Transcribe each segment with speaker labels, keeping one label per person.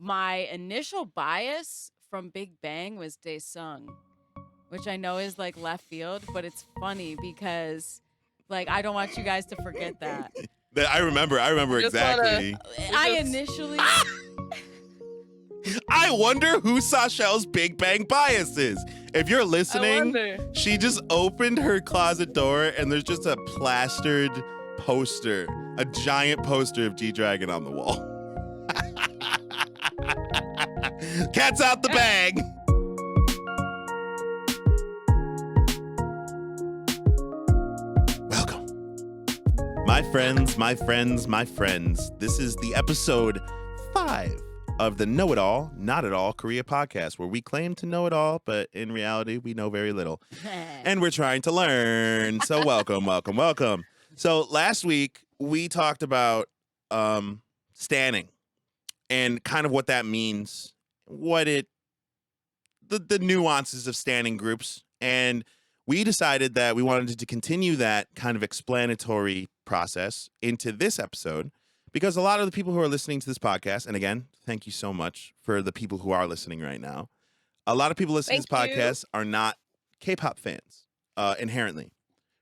Speaker 1: my initial bias from Big Bang was Daesung, which I know is like left field, but it's funny because like I don't want you guys to forget that.
Speaker 2: I remember exactly.
Speaker 1: I initially
Speaker 2: I wonder who Sashel's Big Bang bias is. If you're listening, she just opened her closet door and there's just a plastered poster, a giant poster of G-Dragon on the wall. Cat's out the bag. Welcome. My friends. This is the episode 5 of the Know It All, Not At All Korea podcast, where we claim to know it all, but in reality, we know very little. And we're trying to learn. So welcome. So last week, we talked about standing and kind of what that means, the nuances of standing groups. And we decided that we wanted to continue that kind of explanatory process into this episode, because a lot of the people who are listening to this podcast, and again, thank you so much for the people who are listening right now. A lot of people listening to this podcast are not K-pop fans inherently,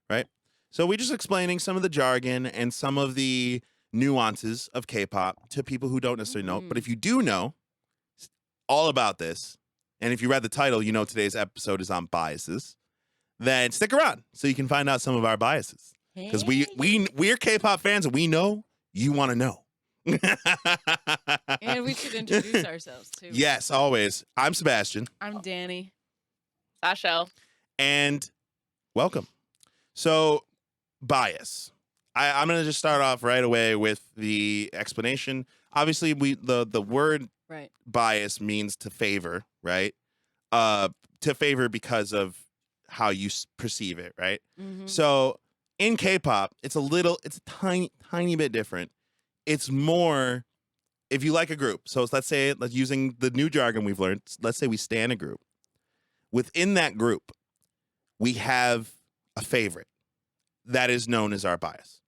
Speaker 2: right? So we're just explaining some of the jargon and some of the nuances of K-pop to people who don't necessarily know. But if you do know all about this, and if you read the title, you know today's episode is on biases, then stick around so you can find out some of our biases. Because we're K-pop fans and we know you want to know.
Speaker 1: And we should introduce ourselves too.
Speaker 2: Yes, always. I'm Sebastian.
Speaker 1: I'm Danny.
Speaker 3: Sashel.
Speaker 2: And welcome. So, bias. I'm going to just start off right away with the explanation. Obviously, the word bias means to favor, right? To favor because of how you perceive it, right? Mm-hmm. So in K-pop, it's a tiny bit different. It's more, if you like a group. So let's using the new jargon we've learned, let's say we stan a group. Within that group, we have a favorite that is known as our bias.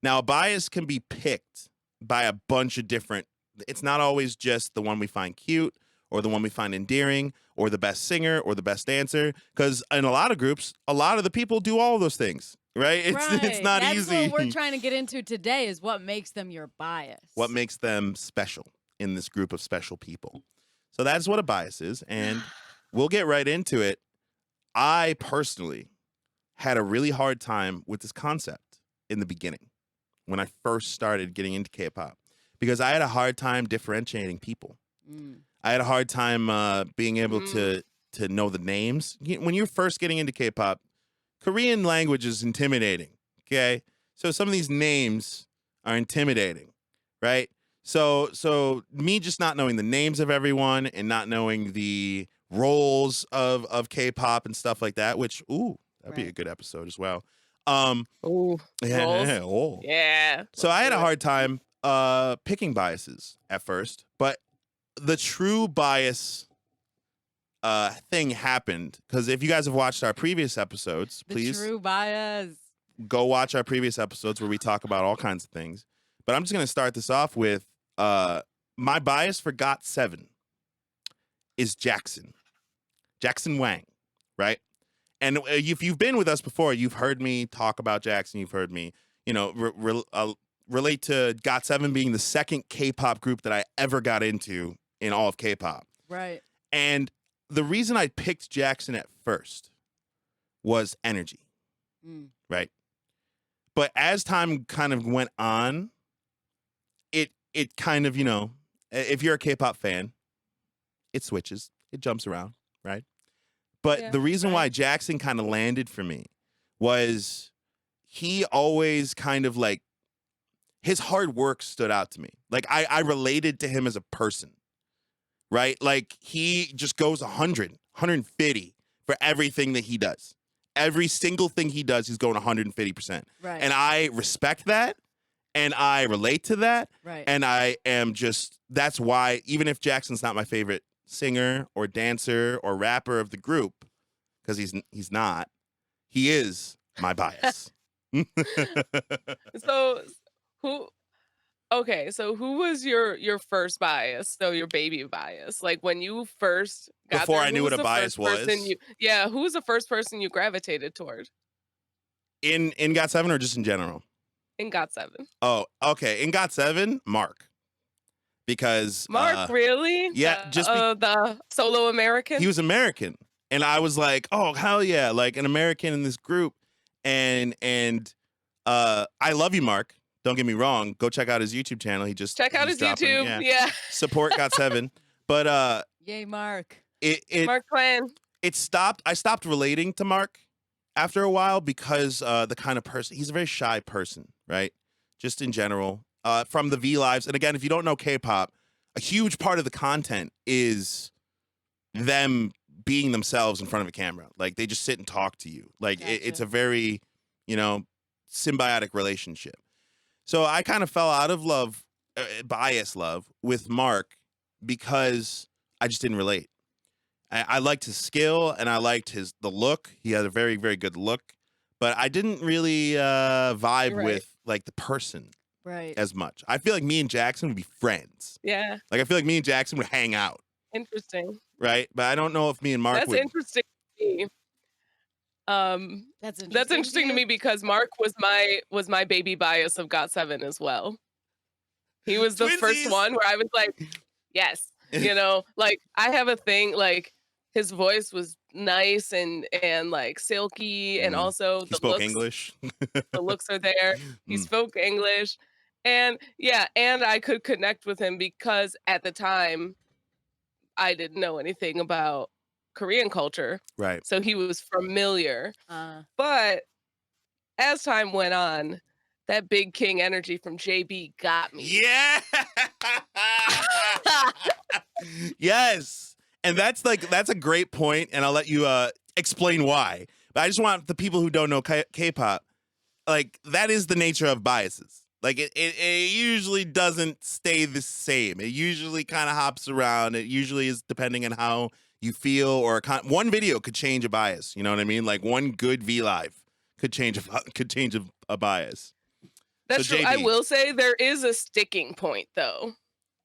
Speaker 2: Now, a bias can be picked by a bunch of different, it's not always just the one we find cute or the one we find endearing or the best singer or the best dancer. Because in a lot of groups, a lot of the people do all of those things, right? It's not easy.
Speaker 1: That's what we're trying to get into today is what makes them your bias.
Speaker 2: What makes them special in this group of special people. So that's what a bias is. And we'll get right into it. I personally had a really hard time with this concept in the beginning when I first started getting into K-pop, because I had a hard time differentiating people. I had a hard time being able to know the names. When you're first getting into K-pop, Korean language is intimidating, okay? So some of these names are intimidating, right? So me just not knowing the names of everyone and not knowing the roles of K-pop and stuff like that, which, that'd be a good episode as well.
Speaker 3: Yeah.
Speaker 2: So I had a hard time picking biases at first, but the true bias thing happened because if you guys have watched our previous episodes, please
Speaker 1: true bias.
Speaker 2: Go watch our previous episodes where we talk about all kinds of things. But I'm just going to start this off with my bias for GOT7 is Jackson Wang, right? And if you've been with us before, you've heard me talk about Jackson. You've heard me, relate to GOT7 being the second K-pop group that I ever got into in all of K-pop.
Speaker 1: Right.
Speaker 2: And the reason I picked Jackson at first was energy, right? But as time kind of went on, it kind of, if you're a K-pop fan, it switches, it jumps around, right? But the reason why Jackson kind of landed for me was he always kind of like, his hard work stood out to me. Like I related to him as a person, right? Like he just goes 100, 150 for everything that he does. Every single thing he does, he's going 150%.
Speaker 1: Right.
Speaker 2: And I respect that. And I relate to that.
Speaker 1: Right.
Speaker 2: And I am that's why, even if Jackson's not my favorite singer or dancer or rapper of the group, because he's not, he is my bias.
Speaker 3: So who Okay, so who was your first bias? So your baby bias. Like when you first got
Speaker 2: Before
Speaker 3: there,
Speaker 2: I
Speaker 3: who
Speaker 2: knew what
Speaker 3: was
Speaker 2: a
Speaker 3: the
Speaker 2: bias
Speaker 3: first person
Speaker 2: was,
Speaker 3: you yeah, who was the first person you gravitated toward
Speaker 2: in Got7 or just in general?
Speaker 3: in Got7?
Speaker 2: Oh, okay. In Got7, Mark. Because
Speaker 3: Mark, really?
Speaker 2: yeah,
Speaker 3: The solo
Speaker 2: he
Speaker 3: American?
Speaker 2: was American. And I was like, oh hell yeah, like an American in this group. And I love you, Mark. Don't get me wrong. Go check out his YouTube channel.
Speaker 3: Check out
Speaker 2: He's
Speaker 3: his
Speaker 2: dropping,
Speaker 3: YouTube.
Speaker 2: yeah.
Speaker 3: Yeah.
Speaker 2: Support Got7. But
Speaker 1: Yay, Mark.
Speaker 2: it
Speaker 3: Mark Twain.
Speaker 2: stopped. I stopped relating to Mark after a while because the kind of person, he's a very shy person, right? Just in general. From the V Lives. And again, if you don't know K-pop, a huge part of the content is them being themselves in front of a camera. Like they just sit and talk to you. Like it's a very, symbiotic relationship. So I kind of fell out of love, bias love with Mark because I just didn't relate. I liked his skill and I liked the look. He had a very, very good look, but I didn't really vibe with like the person as much. I feel like me and Jackson would be friends.
Speaker 3: Yeah.
Speaker 2: Like I feel like me and Jackson would hang out.
Speaker 3: Interesting.
Speaker 2: Right? But I don't know if me and Mark
Speaker 3: That's
Speaker 2: would.
Speaker 3: interesting to me.
Speaker 1: That's
Speaker 3: interesting to me because Mark was my baby bias of Got7 as well. He was the first one where I was like, yes, like I have a thing, like his voice was nice and like silky, and also
Speaker 2: he spoke English.
Speaker 3: The looks are there. He spoke English, and yeah, and I could connect with him because at the time I didn't know anything about Korean culture.
Speaker 2: Right.
Speaker 3: So he was familiar. But as time went on, that big king energy from JB got me.
Speaker 2: Yeah. Yes. And that's a great point, and I'll let you explain why. But I just want the people who don't know K-pop, like that is the nature of biases. Like it usually doesn't stay the same. It usually kind of hops around. It usually is depending on how you feel, or one video could change a bias. You know what I mean? Like one good V Live could change a bias.
Speaker 3: That's true. I will say there is a sticking point though.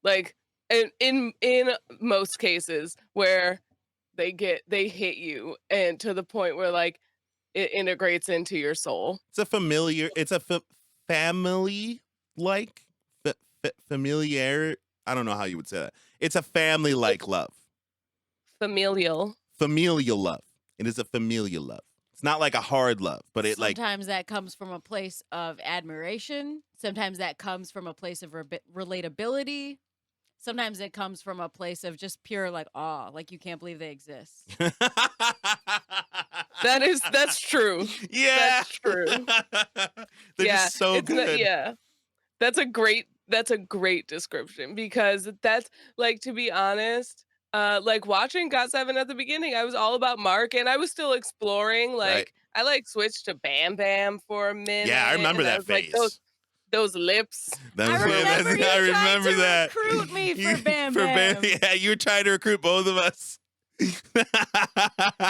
Speaker 3: Like in most cases where they hit you, and to the point where like it integrates into your soul.
Speaker 2: It's a family like familiar. I don't know how you would say that. It's a family like love. Familial love. It is a familial love. It's not like a hard love, but it
Speaker 1: sometimes that comes from a place of admiration. Sometimes that comes from a place of relatability. Sometimes it comes from a place of just pure like awe, like you can't believe they exist.
Speaker 3: That's true.
Speaker 2: Yeah,
Speaker 3: that's true.
Speaker 2: They're just so good.
Speaker 3: That's a great description, because that's like, to be honest, like watching Got7 at the beginning, I was all about Mark, and I was still exploring. Like I like switched to Bam Bam for a minute.
Speaker 2: Yeah, I remember that phase.
Speaker 3: Like, those lips.
Speaker 1: I remember
Speaker 2: that.
Speaker 1: Recruit me for Bam Bam.
Speaker 2: Yeah, you were trying to recruit both of us.
Speaker 1: In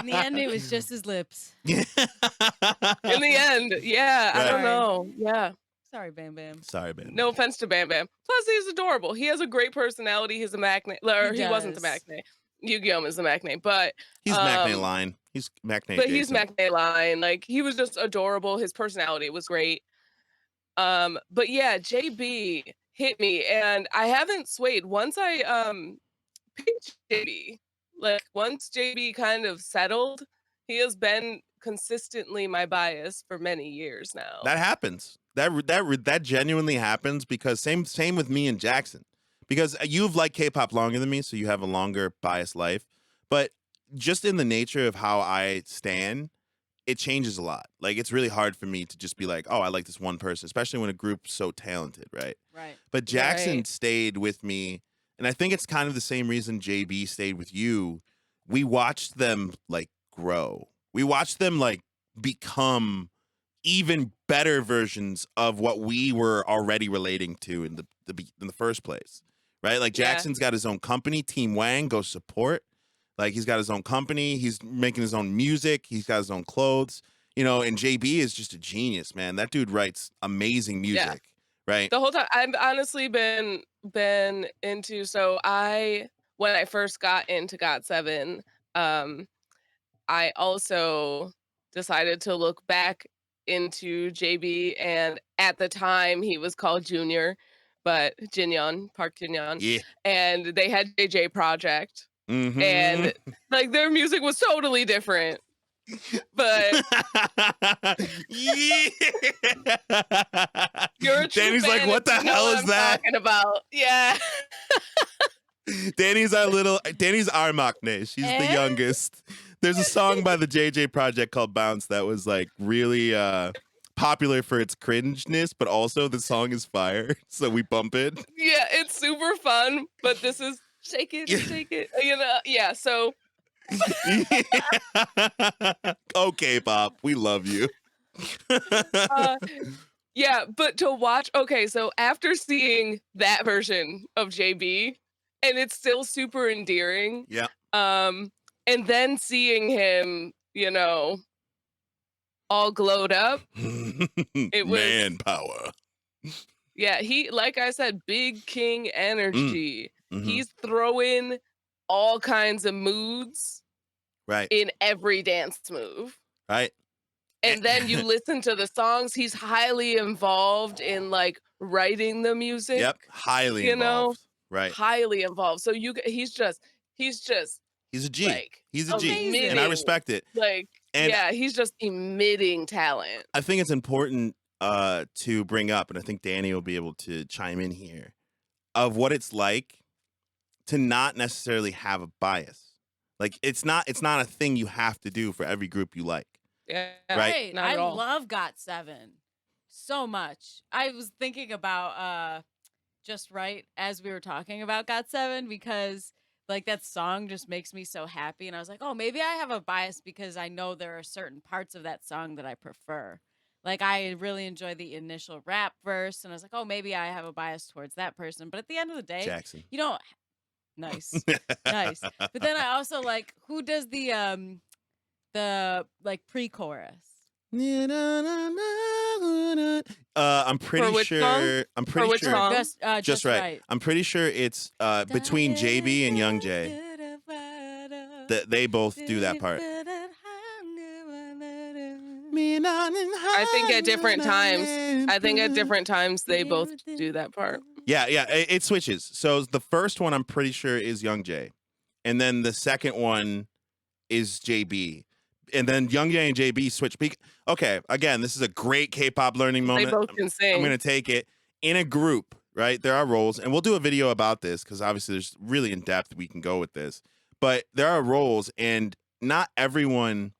Speaker 1: the end, it was just his lips.
Speaker 3: In the end, yeah, I don't know. Yeah.
Speaker 1: Sorry, Bam Bam.
Speaker 2: Sorry, Bam.
Speaker 3: No offense to Bam Bam. Plus, he's adorable. He has a great personality. He's a Macne, or he wasn't the Macne. Yu-Gi-Oh is the Macne, but
Speaker 2: he's Macne line. He's Macne. But
Speaker 3: he's Macne line. Like he was just adorable. His personality was great. But yeah, JB hit me, and I haven't swayed. Once I picked JB, like once JB kind of settled, he has been consistently my bias for many years now.
Speaker 2: That happens. That genuinely happens, because same with me and Jackson. Because you've liked K-pop longer than me, so you have a longer biased life. But just in the nature of how I stand, it changes a lot. Like it's really hard for me to just be like, oh, I like this one person, especially when a group's so talented, right?
Speaker 1: Right.
Speaker 2: But Jackson stayed with me, and I think it's kind of the same reason JB stayed with you. We watched them like grow. We watched them like become even better versions of what we were already relating to in the first place, right? Like Jackson's got his own company, Team Wang, go support. Like he's got his own company, he's making his own music, he's got his own clothes, and JB is just a genius, man. That dude writes amazing music, Right.
Speaker 3: The whole time I've honestly been into, so when I first got into GOT7, um, I also decided to look back into JB, and at the time he was called Junior, but Park Jin-yeon,
Speaker 2: Yeah.
Speaker 3: and they had JJ Project,
Speaker 2: Mm-hmm.
Speaker 3: and like their music was totally different. But
Speaker 2: yeah.
Speaker 3: you're a true
Speaker 2: Danny's like,
Speaker 3: fan
Speaker 2: what
Speaker 3: if
Speaker 2: the
Speaker 3: you know
Speaker 2: hell
Speaker 3: what
Speaker 2: is
Speaker 3: I'm
Speaker 2: that?
Speaker 3: talking about. Yeah.
Speaker 2: Danny's our maknae. She's the youngest. There's a song by the JJ Project called Bounce that was like really popular for its cringeness, but also the song is fire, so we bump it.
Speaker 3: Yeah, it's super fun, but this is shake it, you know? Yeah, so
Speaker 2: okay, Pop, we love you.
Speaker 3: yeah, but to watch, okay, so after seeing that version of JB, and it's still super endearing,
Speaker 2: Yeah.
Speaker 3: and then seeing him, you know, all glowed up, it was,
Speaker 2: Man power.
Speaker 3: yeah, he, like I said, big king energy.
Speaker 2: Mm-hmm.
Speaker 3: He's throwing all kinds of moods
Speaker 2: Right.
Speaker 3: in every dance move.
Speaker 2: Right.
Speaker 3: And then you listen to the songs, he's highly involved in like writing the music.
Speaker 2: Yep. Highly involved. Right.
Speaker 3: Highly involved. So he's just
Speaker 2: he's a G.
Speaker 3: like
Speaker 2: He's a G.
Speaker 3: emitting,
Speaker 2: and I respect it.
Speaker 3: Like,
Speaker 2: and
Speaker 3: yeah, he's just emitting talent.
Speaker 2: I think it's important to bring up, and I think Danny will be able to chime in here, of what it's like to not necessarily have a bias. Like it's not a thing you have to do for every group you like.
Speaker 3: Yeah,
Speaker 2: right.
Speaker 3: Not
Speaker 1: I
Speaker 3: at all.
Speaker 1: love GOT7 so much. I was thinking about just right as we were talking about GOT7 because like that song just makes me so happy, and I was like, oh, maybe I have a bias because I know there are certain parts of that song that I prefer. Like I really enjoy the initial rap verse, and I was like, oh, maybe I have a bias towards that person. But at the end of the day,
Speaker 2: Jackson.
Speaker 1: you don't. Nice, nice. But then I also like who does the like pre-chorus.
Speaker 2: I'm pretty sure. I'm pretty sure. Just right. I'm pretty sure it's between JB and Young J. That they both do that part.
Speaker 3: I think at different times they both do that part.
Speaker 2: Yeah, it switches. So the first one I'm pretty sure is Young J, and then the second one is JB, and then Young J and JB switch. Okay, again, this is a great K-pop learning moment.
Speaker 3: They both can sing.
Speaker 2: I'm gonna take it in a group. Right, there are roles, and we'll do a video about this because obviously there's really in depth we can go with this. But there are roles, and not everyone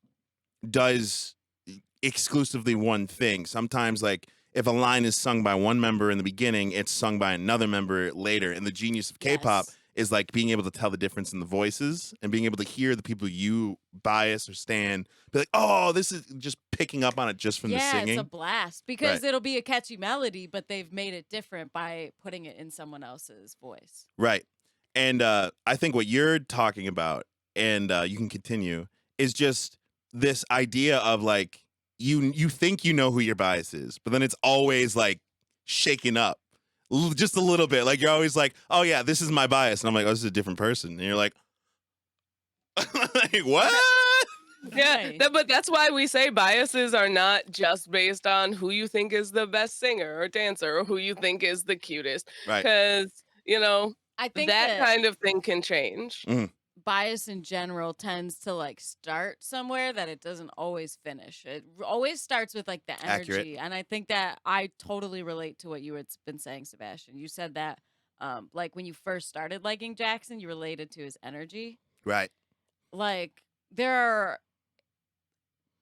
Speaker 2: does exclusively one thing. Sometimes, like, if a line is sung by one member in the beginning, it's sung by another member later. And the genius of K-pop is like being able to tell the difference in the voices and being able to hear the people you bias or stand. Be like, oh, this is just picking up on it just from the singing.
Speaker 1: Yeah, it's a blast because it'll be a catchy melody, but they've made it different by putting it in someone else's voice.
Speaker 2: Right. And I think what you're talking about, and you can continue, is just this idea of like, you think you know who your bias is, but then it's always like shaken up just a little bit. Like you're always like, oh yeah, this is my bias. And I'm like, oh, this is a different person. And you're like, like what?
Speaker 3: Yeah, but that's why we say biases are not just based on who you think is the best singer or dancer or who you think is the cutest.
Speaker 2: Right.
Speaker 3: Because, you know,
Speaker 1: I think
Speaker 3: that kind of thing can change.
Speaker 1: Bias in general tends to like start somewhere that it doesn't always finish. It always starts with like the energy.
Speaker 2: Accurate.
Speaker 1: And I think that I totally relate to what you had been saying, Sebastian. You said that like when you first started liking Jackson, you related to his energy.
Speaker 2: Right.
Speaker 1: Like there are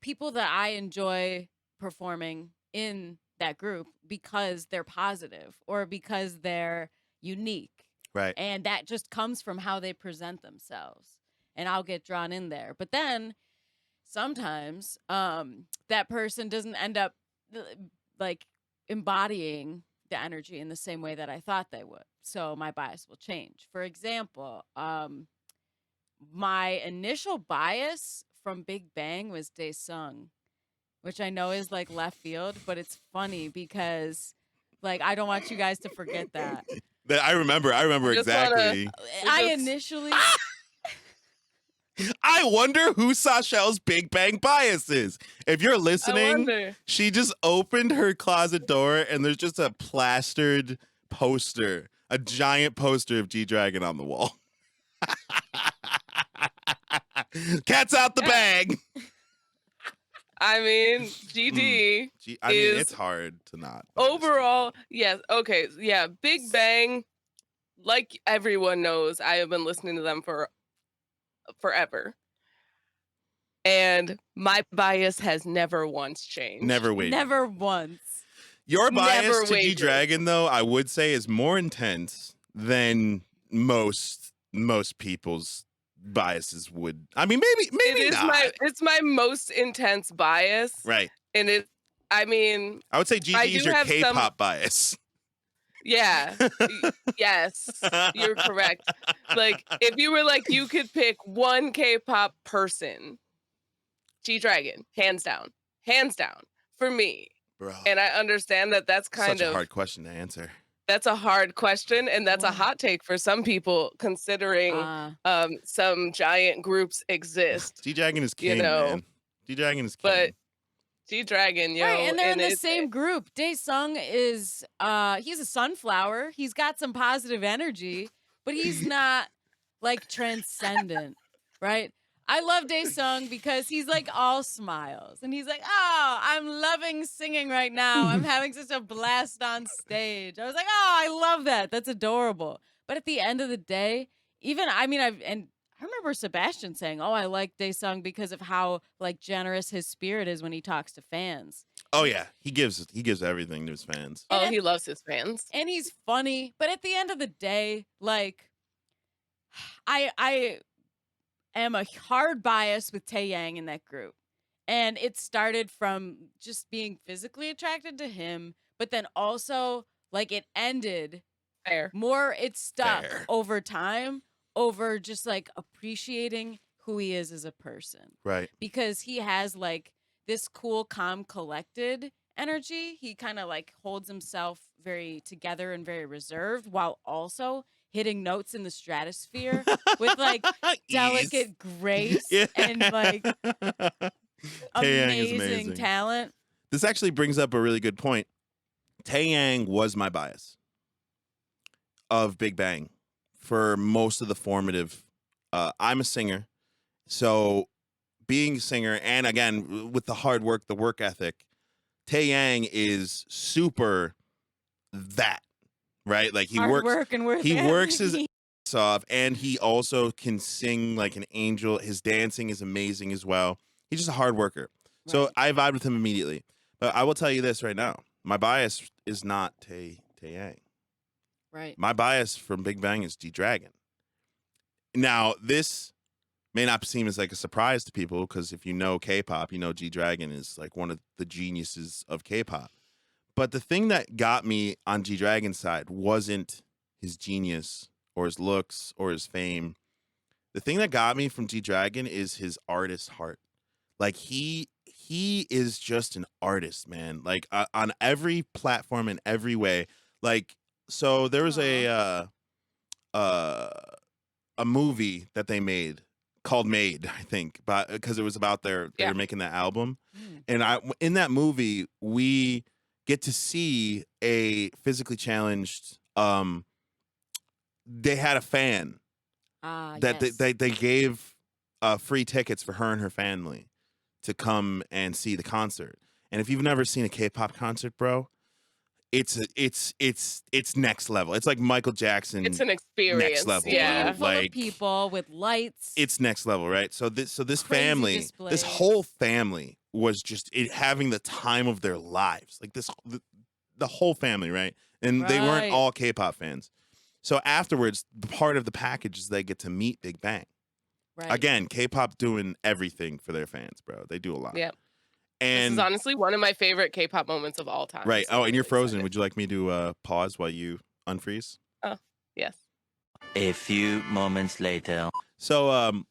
Speaker 1: people that I enjoy performing in that group because they're positive or because they're unique.
Speaker 2: Right.
Speaker 1: And that just comes from how they present themselves. And I'll get drawn in there. But then sometimes that person doesn't end up like embodying the energy in the same way that I thought they would. So my bias will change. For example, my initial bias from Big Bang was Daesung, which I know is like left field, but it's funny because Like, I don't want you guys to forget that.
Speaker 2: I remember exactly.
Speaker 1: I initially...
Speaker 2: I wonder who Sashelle's Big Bang bias is. If you're listening, she just opened her closet door and there's just a plastered poster, a giant poster of G-Dragon on the wall. Cat's out the bag.
Speaker 3: I mean, GD.
Speaker 2: It's hard to not.
Speaker 3: Overall, yes. Okay. Yeah. Big Bang, like everyone knows, I have been listening to them for forever. And my bias has never once changed.
Speaker 2: Never wavered.
Speaker 1: Never once.
Speaker 2: Your bias to G-Dragon, though, I would say is more intense than most people's biases would. I mean, maybe not.
Speaker 3: It's my most intense bias.
Speaker 2: Right.
Speaker 3: And I would say
Speaker 2: GG is your K-pop bias.
Speaker 3: Yeah. Yes, you're correct. Like, if you were like, you could pick one K-pop person, G-Dragon, hands down for me.
Speaker 2: Bro.
Speaker 3: And I understand that that's
Speaker 2: such a hard question to answer.
Speaker 3: That's a hard question, and that's a hot take for some people, considering some giant groups exist.
Speaker 2: G-Dragon is king, man. G-Dragon is king.
Speaker 3: But G-Dragon, yo.
Speaker 1: Right, and they're in the same group. Daesung is, he's a sunflower. He's got some positive energy, but he's not, like, transcendent, right? I love Daesung because he's, like, all smiles. And he's like, oh, I'm loving singing right now. I'm having such a blast on stage. I was like, oh, I love that. That's adorable. But at the end of the day, I remember Sebastian saying, oh, I like Daesung because of how, like, generous his spirit is when he talks to fans.
Speaker 2: Oh, yeah. He gives everything to his fans.
Speaker 3: Oh, he loves his fans.
Speaker 1: And he's funny. But at the end of the day, like, I am a hard bias with Taeyang in that group. And it started from just being physically attracted to him, but then also, like, it ended it stuck over time, over just, like, appreciating who he is as a person.
Speaker 2: Right.
Speaker 1: Because he has, like, this cool, calm, collected energy. He kind of, like, holds himself very together and very reserved, while also hitting notes in the stratosphere with, like, delicate grace and, like, amazing talent.
Speaker 2: This actually brings up a really good point. Taeyang was my bias of Big Bang for most of the formative. I'm a singer, so being a singer, and again, with the hard work, the work ethic, Taeyang is super that. Right, like he works his ass off, and he also can sing like an angel. His dancing is amazing as well. He's just a hard worker. Right. So I vibe with him immediately. But I will tell you this right now: my bias is not Taeyang.
Speaker 1: Right.
Speaker 2: My bias from Big Bang is G-Dragon. Now, this may not seem as like a surprise to people because if you know K-pop, you know G-Dragon is like one of the geniuses of K-pop. But the thing that got me on G-Dragon's side wasn't his genius or his looks or his fame. The thing that got me from G-Dragon is his artist heart. Like he is just an artist, man. Like on every platform in every way. Like, so there was a movie that they made called Made, I think, because it was about they were making that album. And in that movie, we get to see a physically challenged, they had a fan that they gave free tickets for her and her family to come and see the concert. And if you've never seen a K-pop concert, bro, it's next level. It's like Michael Jackson.
Speaker 3: It's an experience.
Speaker 2: Next level.
Speaker 1: Yeah. Full of people with lights.
Speaker 2: It's next level, right? So this family, this whole family was just having the time of their lives. Like the whole family, right? And they weren't all K-pop fans. So afterwards, part of the package is they get to meet Big Bang. Right. Again, K-pop doing everything for their fans, bro. They do a lot.
Speaker 3: Yeah.
Speaker 2: And
Speaker 3: this is honestly one of my favorite K-pop moments of all time.
Speaker 2: Right. Oh, and you're frozen. Would you like me to pause while you unfreeze?
Speaker 3: Oh, yes.
Speaker 4: A few moments later.
Speaker 2: So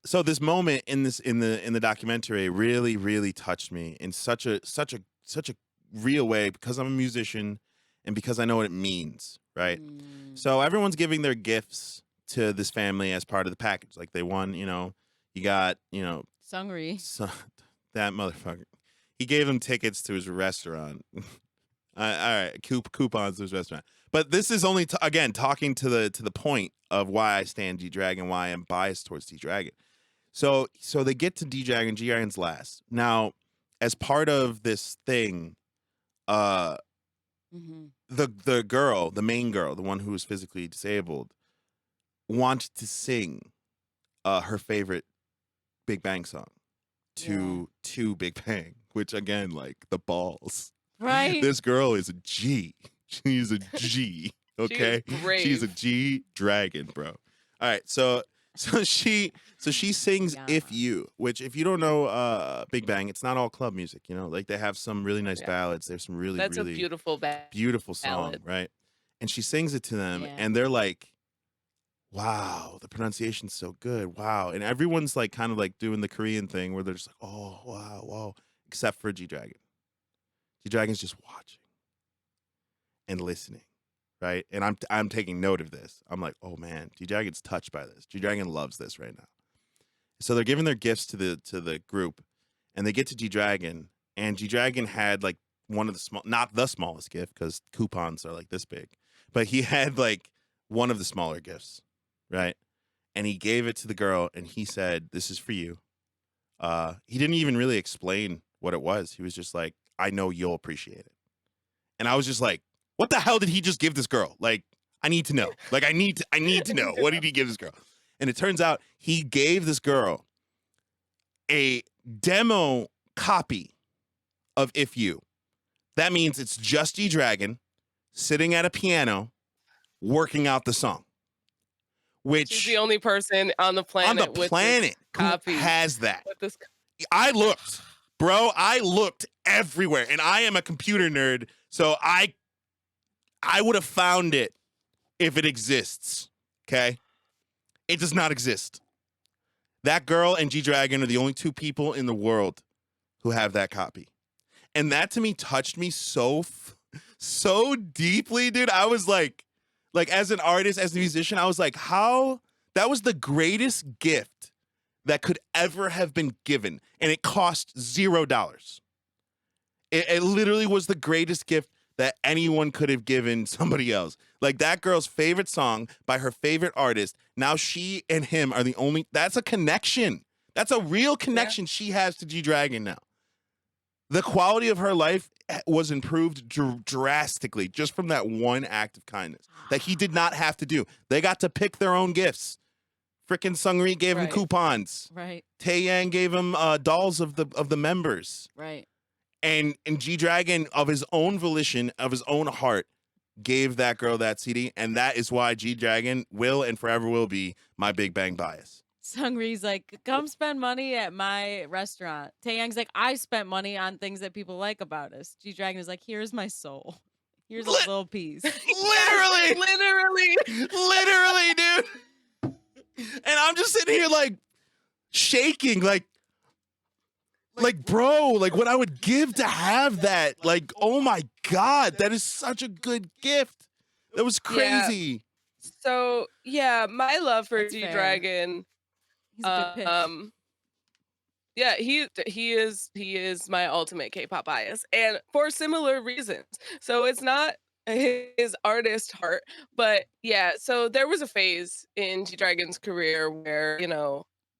Speaker 2: so this moment in the documentary really, really touched me in such a real way because I'm a musician and because I know what it means, right?
Speaker 1: Mm.
Speaker 2: So everyone's giving their gifts to this family as part of the package. Like they won, you got,
Speaker 1: Sungri.
Speaker 2: so, that motherfucker. He gave them tickets to his restaurant. All right, coupons to his restaurant. But this is only again talking to the point of why I stand G-Dragon, why I'm biased towards G-Dragon. So they get to D-Dragon, G-Dragon's last. Now, as part of this thing, the girl, the main girl, the one who was physically disabled, wanted to sing her favorite Big Bang song to Big Bang, which again, like the balls.
Speaker 1: Right.
Speaker 2: This girl is a G. She's a G. Okay. She's a G-Dragon, bro. All right. So she sings If You, which if you don't know Big Bang, it's not all club music, like they have some really nice ballads. There's some really,
Speaker 3: That's
Speaker 2: really
Speaker 3: a beautiful
Speaker 2: song,
Speaker 3: ballad.
Speaker 2: right? And she sings it to them and they're like, wow, the pronunciation's so good. Wow. And everyone's like kind of like doing the Korean thing where they're just like, oh, wow, except for G-Dragon. G-Dragon's just watching and listening, right? And I'm taking note of this. I'm like, oh man, G-Dragon's touched by this. G-Dragon loves this right now. So they're giving their gifts to the group, and they get to G-Dragon, and G-Dragon had like one of the not the smallest gift because coupons are like this big, but he had like one of the smaller gifts, right? And he gave it to the girl, and he said, "This is for you." He didn't even really explain what it was. He was just like, I know you'll appreciate it. And I was just like, what the hell did he just give this girl? Like, I need to know. Like, I need to know. What did he give this girl? And it turns out he gave this girl a demo copy of If You. That means it's just G-Dragon sitting at a piano working out the song. Which
Speaker 3: she's the only person on the planet
Speaker 2: who has that. I looked. Bro, I looked everywhere, and I am a computer nerd, so I would have found it if it exists, okay? It does not exist. That girl and G-Dragon are the only two people in the world who have that copy. And that, to me, touched me so deeply, dude. I was like, as an artist, as a musician, I was like, how? That was the greatest gift that could ever have been given, and it cost $0. It literally was the greatest gift that anyone could have given somebody else. Like that girl's favorite song by her favorite artist. Now she and him are the only. That's a connection. That's a real connection she has to G-Dragon now. The quality of her life was improved drastically just from that one act of kindness that he did not have to do. They got to pick their own gifts. Frickin' Sungri gave him coupons.
Speaker 1: Right.
Speaker 2: Taeyang gave him dolls of the members.
Speaker 1: Right.
Speaker 2: And G-Dragon, of his own volition, of his own heart, gave that girl that CD, and that is why G-Dragon will and forever will be my Big Bang bias.
Speaker 1: Sungri's like, come spend money at my restaurant. Taeyang's like, I spent money on things that people like about us. G-Dragon is like, here's my soul. Here's a little piece.
Speaker 2: Literally, dude. And I'm just sitting here like shaking, like bro, like what I would give to have that. Like, oh my God, that is such a good gift. That was crazy.
Speaker 3: Yeah. So yeah, my love for G-Dragon.
Speaker 1: He's a good pick.
Speaker 3: Yeah, he is my ultimate K-pop bias, and for similar reasons. So it's not his artist heart, but yeah. So there was a phase in G-Dragon's career where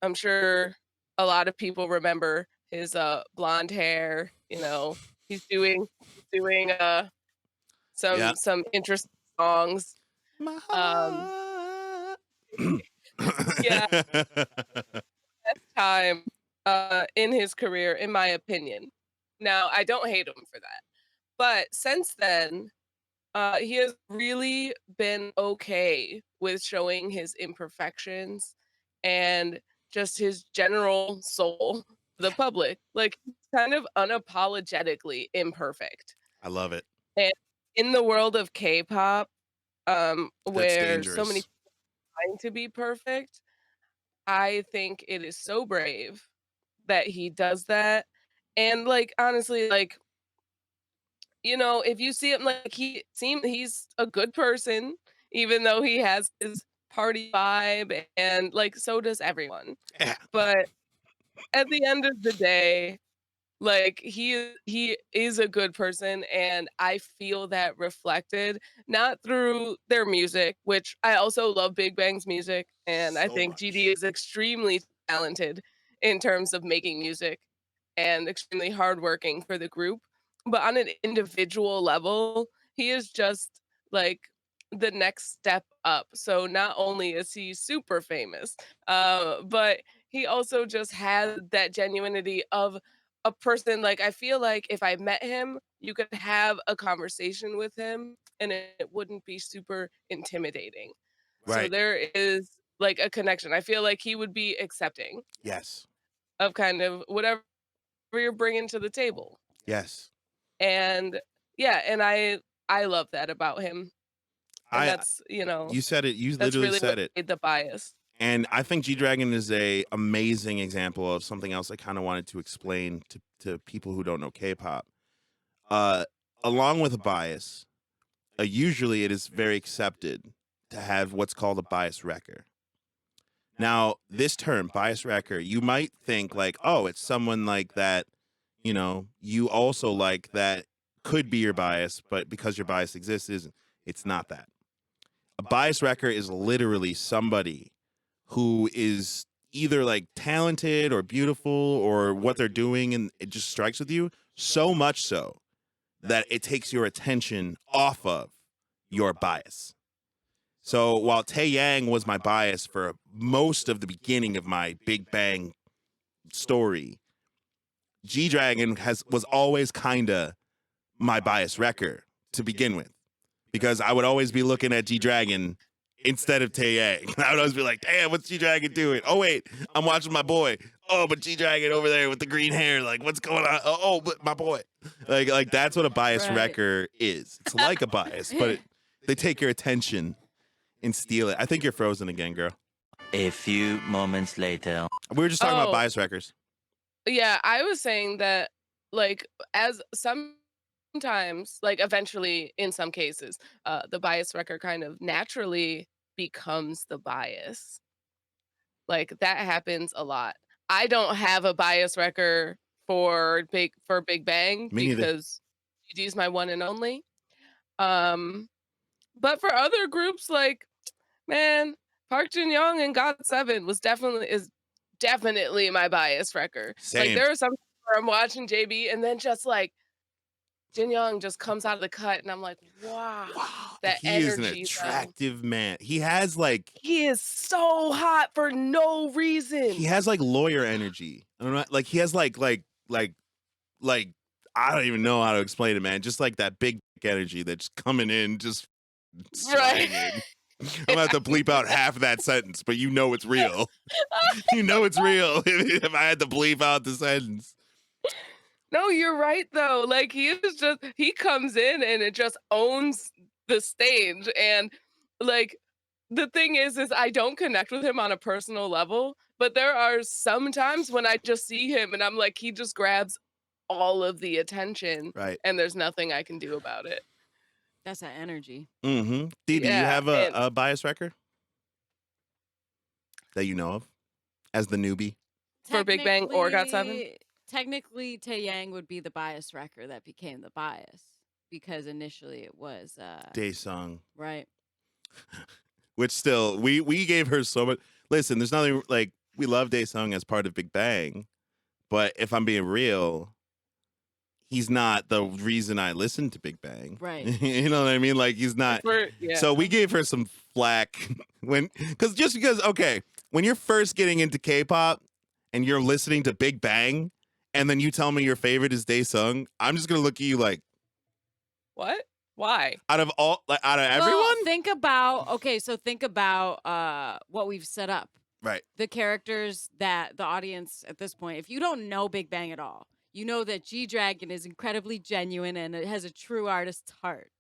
Speaker 3: I'm sure a lot of people remember his blonde hair. He's doing some interesting songs. Yeah, best time in his career, in my opinion. Now, I don't hate him for that, but since then, he has really been okay with showing his imperfections and just his general soul to the public. Like, he's kind of unapologetically imperfect.
Speaker 2: I love it.
Speaker 3: And in the world of K-pop, where so many people are trying to be perfect, I think it is so brave that he does that. And like, honestly, like, you know, if you see him, like, he's a good person, even though he has his party vibe, and, like, so does everyone.
Speaker 2: Yeah.
Speaker 3: But at the end of the day, like, he is a good person, and I feel that reflected, not through their music, which I also love Big Bang's music, and I
Speaker 2: So
Speaker 3: think GD
Speaker 2: much.
Speaker 3: is extremely talented in terms of making music and extremely hardworking for the group. But on an individual level, he is just like the next step up. So not only is he super famous, but he also just has that genuinity of a person. Like, I feel like if I met him, you could have a conversation with him and it wouldn't be super intimidating. So
Speaker 2: Right.
Speaker 3: there is like a connection. I feel like he would be accepting
Speaker 2: Yes.
Speaker 3: of kind of whatever you're bringing to the table.
Speaker 2: Yes.
Speaker 3: And yeah, and I love that about him. And
Speaker 2: I
Speaker 3: that's, you know,
Speaker 2: You said it. You
Speaker 3: that's
Speaker 2: literally
Speaker 3: really what
Speaker 2: said it.
Speaker 3: made the bias.
Speaker 2: And I think G Dragon is a amazing example of something else I kind of wanted to explain to people who don't know K-pop. Uh, Along with a bias, usually it is very accepted to have what's called a bias wrecker. Now, this term, bias wrecker, you might think like, oh, it's someone like that, you know, you also like that could be your bias, but because your bias exists, it's not that. A bias wrecker is literally somebody who is either like talented or beautiful or what they're doing and it just strikes with you so much so that it takes your attention off of your bias. So while Taeyang was my bias for most of the beginning of my Big Bang story, G Dragon was always kinda my bias wrecker to begin with. Because I would always be looking at G Dragon instead of Taeyang. I would always be like, damn, what's G Dragon doing? Oh wait, I'm watching my boy. Oh, but G Dragon over there with the green hair, like what's going on? Oh, but my boy. Like that's what a bias
Speaker 1: Right.
Speaker 2: wrecker is. It's like a bias, but they take your attention and steal it. I think you're frozen again, girl.
Speaker 4: A few moments later.
Speaker 2: We were just talking about
Speaker 3: Oh,
Speaker 2: bias wreckers.
Speaker 3: yeah, I was saying that, like, as sometimes, like, eventually, in some cases, the bias wrecker kind of naturally becomes the bias. Like, that happens a lot. I don't have a bias wrecker for Big Bang
Speaker 2: Me neither.
Speaker 3: because GD's my one and only. Um, but for other groups, like, man, Park Jin Young and GOT7 is definitely my bias wrecker. Like,
Speaker 2: Same.
Speaker 3: there are some where I'm watching JB and then just like Jin Young just comes out of the cut and I'm like, wow,
Speaker 2: Wow,
Speaker 3: that
Speaker 2: he is an
Speaker 3: energy though.
Speaker 2: attractive man. He has like
Speaker 3: He is so hot for no reason.
Speaker 2: lawyer energy. I don't know, like he has like I don't even know how to explain it, man. Just like that big energy that's coming in, just
Speaker 3: Right.
Speaker 2: slanging. I'm gonna have to bleep out half of that sentence, but you know it's real. You know it's real if I had to bleep out the sentence.
Speaker 3: No, you're right though. Like, he comes in and it just owns the stage. And like, the thing is I don't connect with him on a personal level, but there are some times when I just see him and I'm like, he just grabs all of the attention
Speaker 2: Right.
Speaker 3: and there's nothing I can do about it.
Speaker 1: That's that energy.
Speaker 2: Mm-hmm. Dee, do you
Speaker 3: Yeah,
Speaker 2: have
Speaker 3: and
Speaker 2: a bias wrecker that you know of as the newbie?
Speaker 3: for Big Bang or GOT7?
Speaker 1: Technically, Taeyang would be the bias wrecker that became the bias because initially it was
Speaker 2: Daesung.
Speaker 1: right.
Speaker 2: Which still we gave her so much. Listen, there's nothing like we love Daesung as part of Big Bang, but if I'm being real, he's not the reason I listened to Big Bang.
Speaker 1: Right.
Speaker 2: You know what I mean? Like he's not.
Speaker 3: Yeah.
Speaker 2: So we gave her some flack because okay, when you're first getting into K-pop and you're listening to Big Bang, and then you tell me your favorite is Daesung, I'm just gonna look at you like,
Speaker 3: What? Why?
Speaker 2: out of everyone,
Speaker 1: Well, think about what we've set up.
Speaker 2: right?
Speaker 1: The characters that the audience at this point, if you don't know Big Bang at all, you know that G Dragon is incredibly genuine and it has a true artist's heart.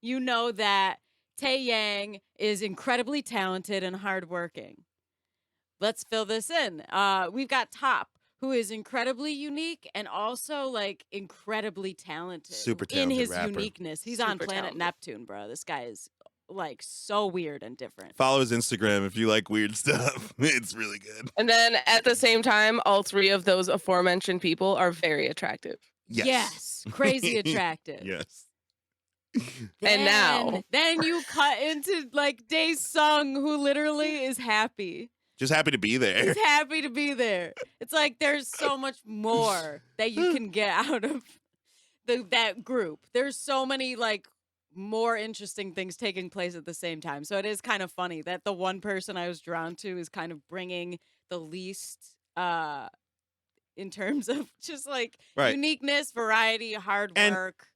Speaker 1: You know that Taeyang is incredibly talented and hardworking. Let's fill this in. We've got Top, who is incredibly unique and also like incredibly talented.
Speaker 2: Super
Speaker 1: in
Speaker 2: talented
Speaker 1: his
Speaker 2: rapper.
Speaker 1: uniqueness. He's on
Speaker 3: Super
Speaker 1: planet
Speaker 3: talented.
Speaker 1: Neptune, bro. This guy is like so weird and different.
Speaker 2: Follow his Instagram if you like weird stuff. It's really good.
Speaker 3: And then at the same time, all three of those aforementioned people are very attractive.
Speaker 1: Yes, crazy attractive.
Speaker 2: Yes.
Speaker 3: And now-
Speaker 1: then you cut into like Daesung, who literally is happy.
Speaker 2: Just happy to be there.
Speaker 1: He's happy to be there. It's like there's so much more that you can get out of that group. There's so many like more interesting things taking place at the same time. So it is kind of funny that the one person I was drawn to is kind of bringing the least in terms of just like
Speaker 2: Right.
Speaker 1: uniqueness, variety, hard
Speaker 2: And
Speaker 1: work.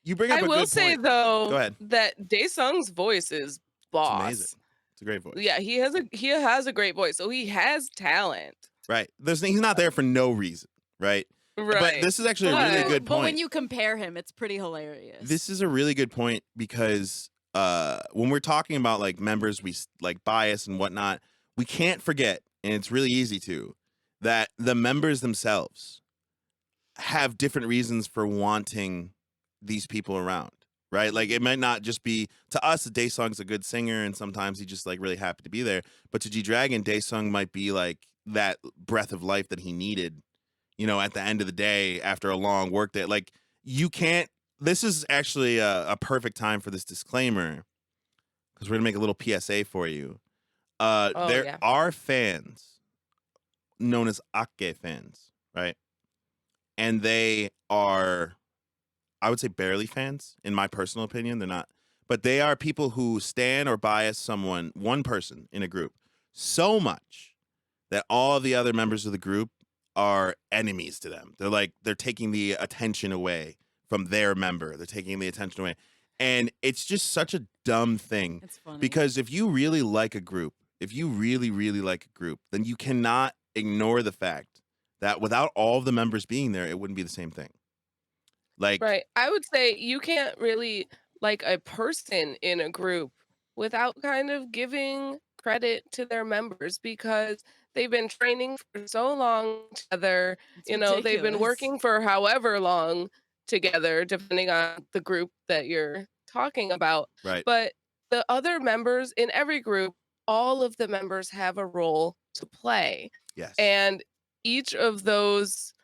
Speaker 2: You bring up
Speaker 3: I
Speaker 2: a
Speaker 3: will
Speaker 2: good
Speaker 3: say
Speaker 2: point.
Speaker 3: though
Speaker 2: Go ahead.
Speaker 3: that Daesung's voice is boss.
Speaker 2: It's amazing. It's a great voice.
Speaker 3: Yeah, he has a great voice, so he has talent.
Speaker 2: Right. He's not there for no reason, right?
Speaker 3: Right.
Speaker 2: But this is actually a really good point.
Speaker 1: But when you compare him, it's pretty hilarious.
Speaker 2: This is a really good point because when we're talking about like members we like bias and whatnot, we can't forget, and it's really easy to, that the members themselves have different reasons for wanting these people around, right? Like it might not just be to us, Daesung's a good singer and sometimes he's just like really happy to be there. But to G-Dragon, Daesung might be like that breath of life that he needed, you know, at the end of the day after a long work day. Like you can't, this is actually a perfect time for this disclaimer because we're gonna make a little PSA for you. There are fans known as Ake fans, right? And they are, I would say, barely fans, in my personal opinion. They're not. But they are people who stan or bias someone, one person in a group, so much that all the other members of the group are enemies to them. They're taking the attention away from their member. They're taking the attention away. And it's just such a dumb thing.
Speaker 1: It's funny.
Speaker 2: Because if you really like a group, if you really, really like a group, then you cannot ignore the fact that without all of the members being there, it wouldn't be the same thing. Like,
Speaker 3: Right. I would say you can't really like a person in a group without kind of giving credit to their members because they've been training for so long together.
Speaker 1: It's
Speaker 3: You know, they've been
Speaker 1: ridiculous.
Speaker 3: working for however long together, depending on the group that you're talking about.
Speaker 2: right.
Speaker 3: But the other members in every group, all of the members have a role to play.
Speaker 2: Yes.
Speaker 3: And each of those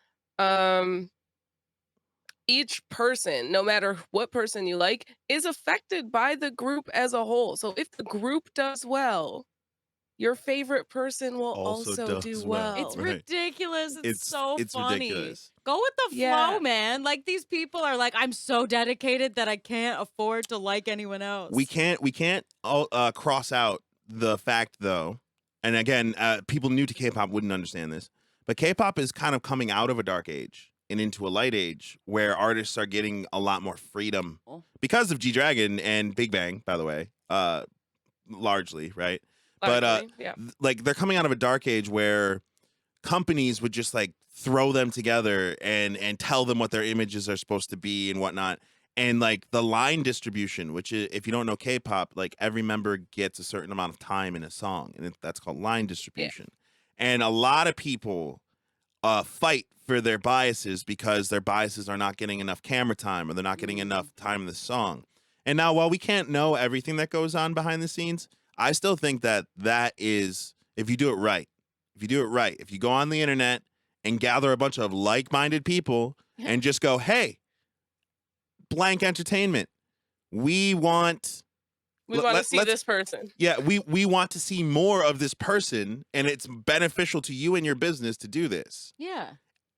Speaker 3: each person, no matter what person you like, is affected by the group as a whole. So if the group does well, your favorite person will
Speaker 2: Also
Speaker 3: also
Speaker 2: does
Speaker 3: do
Speaker 2: well.
Speaker 3: well.
Speaker 1: It's
Speaker 2: Right.
Speaker 1: ridiculous. It's so
Speaker 2: it's
Speaker 1: funny.
Speaker 2: ridiculous.
Speaker 1: Go with the
Speaker 3: Yeah.
Speaker 1: flow, man. Like these people are like, I'm so dedicated that I can't afford to like anyone else.
Speaker 2: We can't cross out the fact though, and again, people new to K-pop wouldn't understand this, but K-pop is kind of coming out of a dark age and into a light age where artists are getting a lot more freedom because of G-Dragon and Big Bang, by the way, largely, right?
Speaker 3: Largely, yeah.
Speaker 2: Like they're coming out of a dark age where companies would just like throw them together and tell them what their images are supposed to be and whatnot. And like the line distribution, which is, if you don't know K-pop, like every member gets a certain amount of time in a song, and that's called line distribution. Yeah. And a lot of people fight for their biases because their biases are not getting enough camera time or they're not getting enough time in the song. And now, while we can't know everything that goes on behind the scenes, I still think that is, if you do it right, if you go on the internet and gather a bunch of like-minded people and just go, hey, blank entertainment, we want
Speaker 3: to see this person.
Speaker 2: Yeah, we want to see more of this person, and it's beneficial to you and your business to do this.
Speaker 1: Yeah.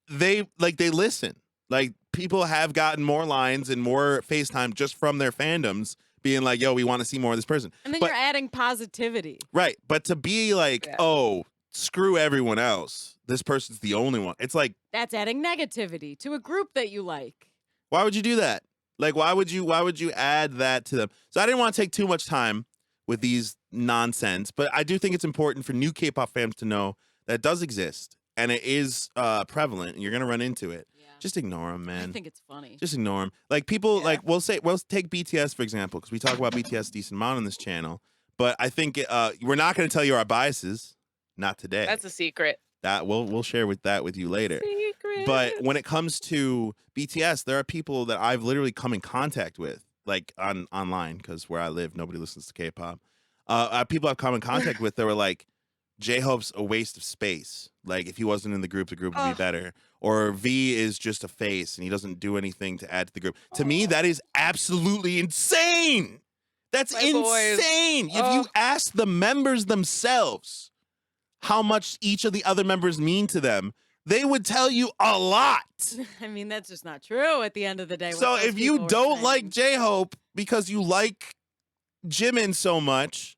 Speaker 2: They listen. Like people have gotten more lines and more FaceTime just from their fandoms being like, yo, we want to see more of this person.
Speaker 1: And then you're adding positivity.
Speaker 2: Right. But to be like, oh, screw everyone else, this person's the only one. It's like,
Speaker 1: that's adding negativity to a group that you like.
Speaker 2: Why would you do that? Like, why would you add that to them? So I didn't want to take too much time with these nonsense, but I do think it's important for new K-pop fans to know that it does exist and it is prevalent and you're going to run into it. Yeah. Just ignore them, man.
Speaker 1: I think it's funny.
Speaker 2: Just ignore them. Like people, like we'll take BTS, for example, because we talk about BTS a decent amount on this channel, but I think we're not going to tell you our biases. Not today.
Speaker 3: That's a secret.
Speaker 2: That we'll share with you later.
Speaker 3: Secret.
Speaker 2: But when it comes to BTS, there are people that I've literally come in contact with, like online, because where I live, nobody listens to K-pop. People I've come in contact with that were like, J-Hope's a waste of space. Like, if he wasn't in the group would be better. Or V is just a face and he doesn't do anything to add to the group. To me, that is absolutely insane. That's insane. If you ask the members themselves how much each of the other members mean to them, they would tell you a lot.
Speaker 1: I mean, that's just not true at the end of the day.
Speaker 2: So if you don't like J-Hope because you like Jimin so much,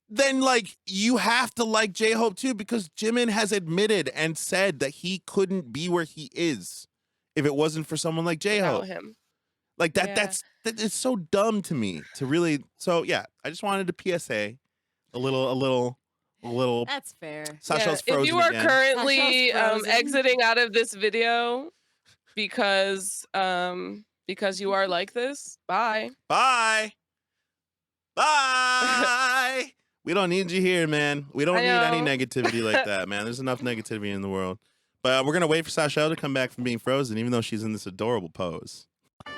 Speaker 2: then like you have to like J-Hope too, because Jimin has admitted and said that he couldn't be where he is if it wasn't for someone like J-Hope.
Speaker 3: Him.
Speaker 2: Like that it's so dumb to me to really. So yeah, I just wanted to PSA a little.
Speaker 1: That's fair.
Speaker 2: Sasha's frozen
Speaker 3: if you are
Speaker 2: again.
Speaker 3: currently exiting out of this video because you are like this, bye.
Speaker 2: Bye. We don't need you here, man. We don't need any negativity like that, man. There's enough negativity in the world. But we're gonna wait for Sasha to come back from being frozen, even though she's in this adorable pose.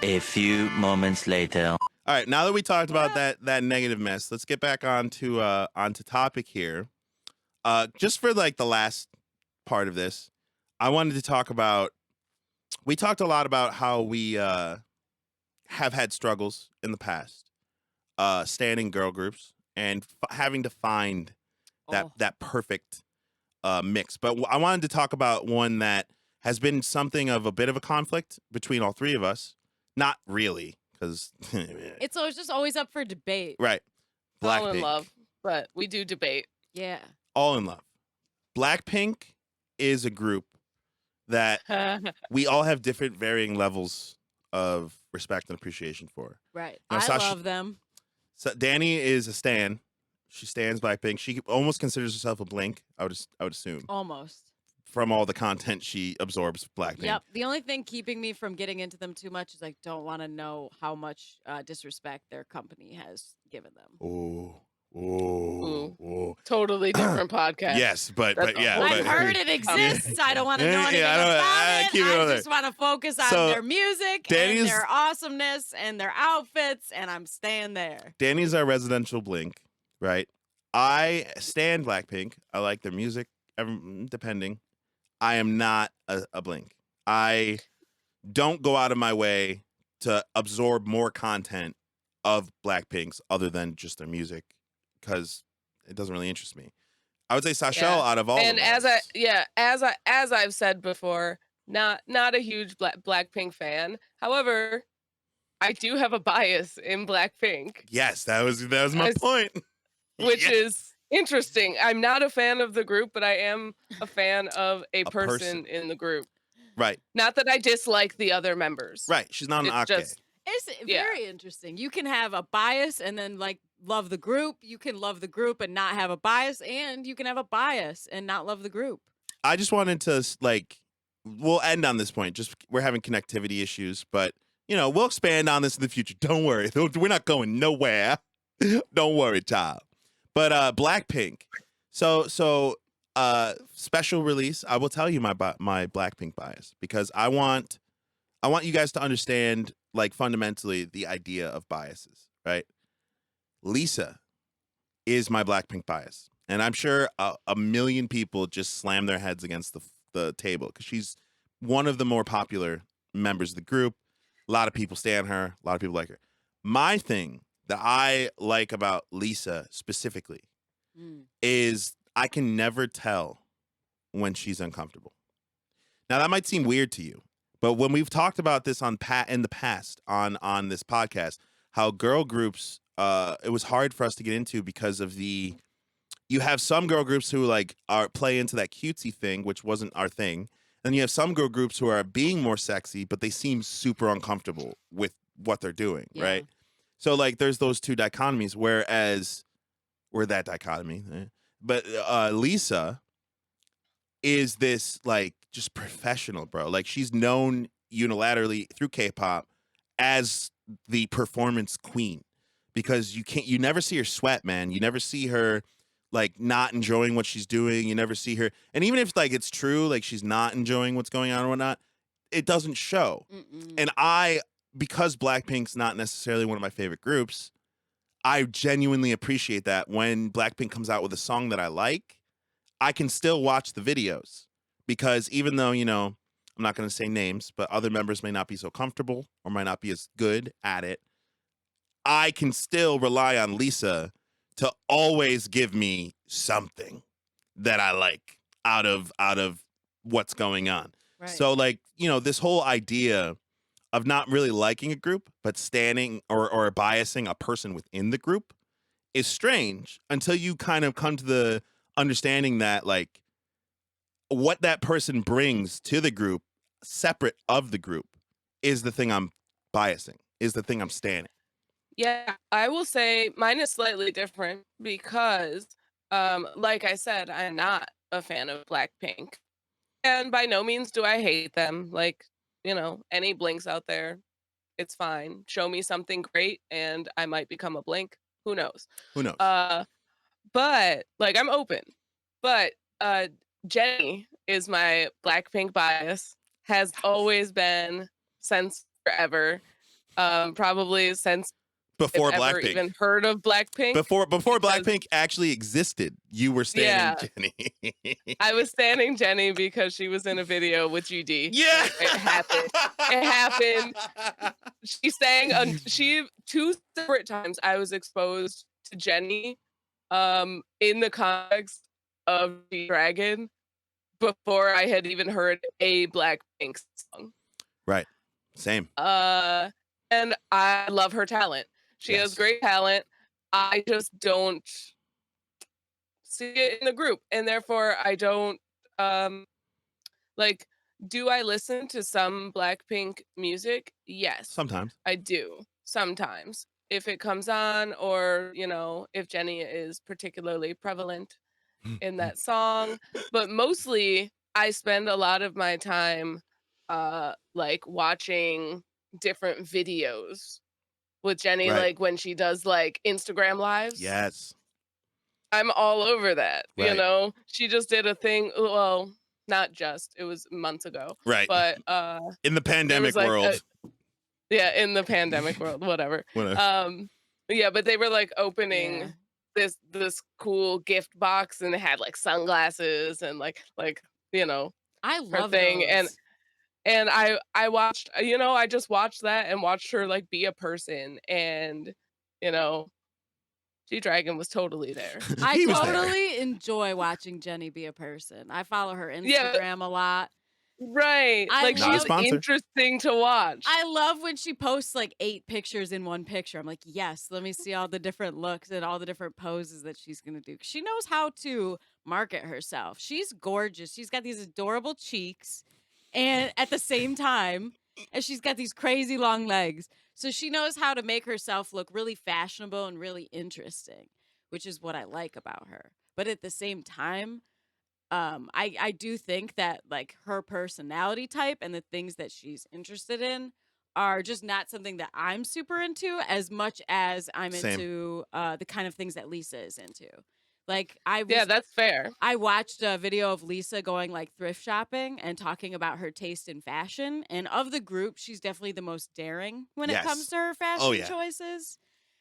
Speaker 4: A few moments later.
Speaker 2: All right, now that we talked about that negative mess, let's get back onto topic here. Just for like the last part of this, I wanted to talk about. We talked a lot about how we have had struggles in the past, standing girl groups and having to find that perfect mix. But I wanted to talk about one that has been something of a bit of a conflict between all three of us. Not really, because
Speaker 1: it's just always up for debate.
Speaker 2: Right.
Speaker 3: All in love, but we do debate.
Speaker 1: Yeah.
Speaker 2: All in love. BLACKPINK is a group that we all have different varying levels of respect and appreciation for.
Speaker 1: Right.
Speaker 2: Now,
Speaker 1: I love them.
Speaker 2: So Danny is a stan. She stands BLACKPINK. She almost considers herself a Blink, I would assume.
Speaker 1: Almost.
Speaker 2: From all the content she absorbs BLACKPINK.
Speaker 1: Yep. The only thing keeping me from getting into them too much is I don't want to know how much disrespect their company has given them.
Speaker 2: Oh.
Speaker 3: Totally different podcast.
Speaker 2: Yes, but yeah.
Speaker 1: I've heard it exists. I don't want to know anything about it. I just want to focus on their music and their awesomeness and their outfits, and I'm staying there.
Speaker 2: Danny's our residential Blink, right? I stan BLACKPINK. I like their music, depending. I am not a Blink. I don't go out of my way to absorb more content of BLACKPINK's other than just their music, because it doesn't really interest me. I would say Sashel out of all
Speaker 3: and
Speaker 2: of us.
Speaker 3: as I've said before, not a huge BLACKPINK fan. However, I do have a bias in BLACKPINK.
Speaker 2: Yes, that was my point.
Speaker 3: Which is interesting. I'm not a fan of the group, but I am a fan of a person in the group.
Speaker 2: Right.
Speaker 3: Not that I dislike the other members.
Speaker 2: Right. She's not an Ake.
Speaker 1: It's very interesting. You can have a bias and then like love the group. You can love the group and not have a bias, and you can have a bias and not love the group.
Speaker 2: I just wanted to we'll end on this point. Just we're having connectivity issues, but we'll expand on this in the future. Don't worry. We're not going nowhere. Don't worry, child. But BLACKPINK. So special release. I will tell you my BLACKPINK bias, because I want you guys to understand, like, fundamentally the idea of biases, right? Lisa is my BLACKPINK bias, and I'm sure a million people just slam their heads against the table, because she's one of the more popular members of the group. A lot of people stan her. A lot of people like her. My thing that I like about Lisa specifically is I can never tell when she's uncomfortable. Now, that might seem weird to you, but when we've talked about this in the past on this podcast, how girl groups, it was hard for us to get into because of you have some girl groups who play into that cutesy thing, which wasn't our thing. And you have some girl groups who are being more sexy, but they seem super uncomfortable with what they're doing, right? So there's those two dichotomies, whereas we're that dichotomy. But Lisa is this just professional, bro. She's known unilaterally through K-pop as the performance queen, because you never see her sweat, man. You never see her like not enjoying what she's doing. You never see her, and even if like it's true, like she's not enjoying what's going on or whatnot, it doesn't show. And because Blackpink's not necessarily one of my favorite groups, I genuinely appreciate that when Blackpink comes out with a song that I like, I can still watch the videos because even though, you know, I'm not going to say names, but other members may not be so comfortable or might not be as good at it, I can still rely on Lisa to always give me something that I like out of what's going on.
Speaker 1: Right.
Speaker 2: So like, you know, this whole idea of not really liking a group, but standing or biasing a person within the group is strange until you kind of come to the understanding that like what that person brings to the group separate of the group is the thing I'm biasing, is the thing I'm standing.
Speaker 3: Yeah, I will say mine is slightly different because, like I said, I'm not a fan of Blackpink. And by no means do I hate them. Like, you know, any Blinks out there, it's fine. Show me something great and I might become a Blink. Who knows?
Speaker 2: Who knows?
Speaker 3: But like I'm open. But Jennie is my Blackpink bias. Has always been since forever. Probably since
Speaker 2: Before
Speaker 3: I've ever
Speaker 2: Blackpink.
Speaker 3: even heard of Blackpink.
Speaker 2: Before
Speaker 3: because-
Speaker 2: Blackpink actually existed, you were standing Jennie.
Speaker 3: I was standing Jennie because she was in a video with GD.
Speaker 2: Yeah.
Speaker 3: It happened. It happened. She sang she 2 separate times I was exposed to Jennie in the context of the Dragon before I had even heard a Blackpink song.
Speaker 2: Right. Same.
Speaker 3: And I love her talent. She has great talent. I just don't see it in the group, and therefore I don't like. Do I listen to some Blackpink music? Yes,
Speaker 2: Sometimes.
Speaker 3: I do. Sometimes, if it comes on, or you know, if Jennie is particularly prevalent in that song, but mostly I spend a lot of my time like watching different videos with Jennie,
Speaker 2: Right.
Speaker 3: like when she does like Instagram lives.
Speaker 2: Yes.
Speaker 3: I'm all over that. You
Speaker 2: Right.
Speaker 3: know, she just did a thing. Well, not just, it was months ago.
Speaker 2: Right.
Speaker 3: But
Speaker 2: in the pandemic
Speaker 3: like
Speaker 2: world.
Speaker 3: yeah, in the pandemic world, whatever. Yeah, but they were like opening this cool gift box and it had like sunglasses and like you know,
Speaker 1: I
Speaker 3: her
Speaker 1: love
Speaker 3: thing.
Speaker 1: those.
Speaker 3: And I watched, you know, I just watched that and watched her like be a person, and you know, G-Dragon was totally there.
Speaker 1: I
Speaker 2: He was there.
Speaker 1: totally enjoy watching Jennie be a person. I follow her
Speaker 3: Yeah.
Speaker 1: Instagram a lot.
Speaker 3: Right.
Speaker 1: I
Speaker 3: Like
Speaker 1: Not a
Speaker 3: she's
Speaker 2: sponsor.
Speaker 3: interesting to watch.
Speaker 1: I love when she posts like 8 pictures in one picture. I'm like, yes, let me see all the different looks and all the different poses that she's going to do. She knows how to market herself. She's gorgeous. She's got these adorable cheeks. And at the same time, and she's got these crazy long legs. So she knows how to make herself look really fashionable and really interesting, which is what I like about her. But at the same time, I do think that like her personality type and the things that she's interested in are just not something that I'm super into as much as I'm
Speaker 2: Same.
Speaker 1: into the kind of things that Lisa is into. Like
Speaker 3: Yeah, that's fair.
Speaker 1: I watched a video of Lisa going like thrift shopping and talking about her taste in fashion. And of the group, she's definitely the most daring when it
Speaker 2: Yes.
Speaker 1: comes to her fashion
Speaker 2: Oh, yeah.
Speaker 1: choices.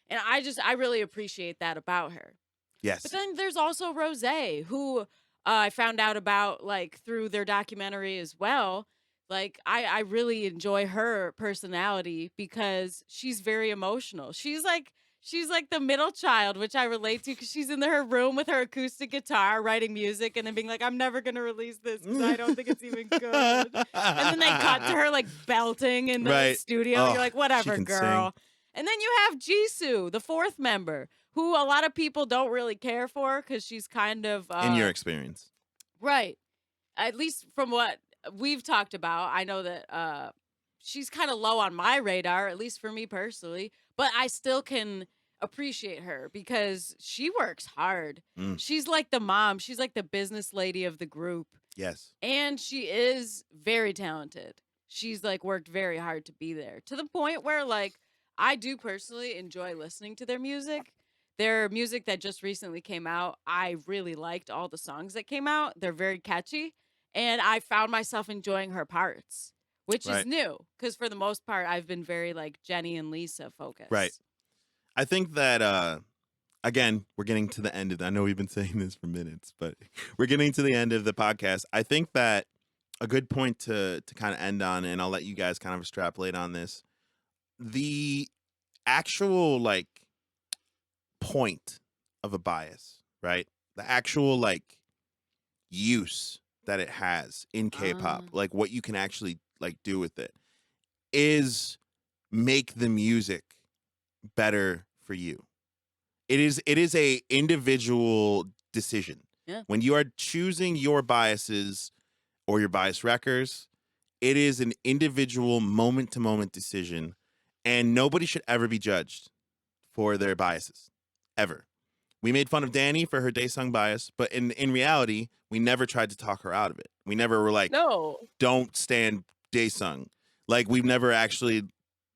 Speaker 1: And I really appreciate that about her.
Speaker 2: Yes.
Speaker 1: But then there's also Rosé, who I found out about like through their documentary as well. Like I really enjoy her personality because she's very emotional. She's like the middle child, which I relate to because she's in her room with her acoustic guitar writing music and then being like, I'm never going to release this because I don't think it's even good. And then they cut to her like belting in the
Speaker 2: Right.
Speaker 1: studio.
Speaker 2: Oh,
Speaker 1: You're like,
Speaker 2: she
Speaker 1: whatever,
Speaker 2: can
Speaker 1: girl. And then you have Jisoo, the 4th member, who a lot of people don't really care for because she's kind of
Speaker 2: In your experience.
Speaker 1: right. At least from what we've talked about, I know that she's kind of low on my radar, at least for me personally, but I still can appreciate her because she works hard.
Speaker 2: Mm.
Speaker 1: She's like the mom, she's like the business lady of the group,
Speaker 2: Yes.
Speaker 1: and she is very talented. She's like worked very hard to be there to the point where like I do personally enjoy listening to their music. their music that just recently came out, I really liked all the songs that came out. They're very catchy. And I found myself enjoying her parts, which is
Speaker 2: Right.
Speaker 1: new. Because for the most part, I've been very like Jenny and Lisa focused.
Speaker 2: Right. I think that, again, we're getting to the end of I know we've been saying this for minutes, but we're getting to the end of the podcast. I think that a good point to kind of end on, and I'll let you guys kind of extrapolate on this. The actual like point of a bias, right? The actual like use that it has in K-pop, like what you can actually like do with it, is make the music better for you. It is a individual decision.
Speaker 1: Yeah.
Speaker 2: When you are choosing your biases or your bias wreckers, it is an individual moment to moment decision, and nobody should ever be judged for their biases, ever. We made fun of Danny for her Daesung bias, but in reality, we never tried to talk her out of it. We never were like,
Speaker 3: No.
Speaker 2: don't stand Daesung. Like, we've never actually,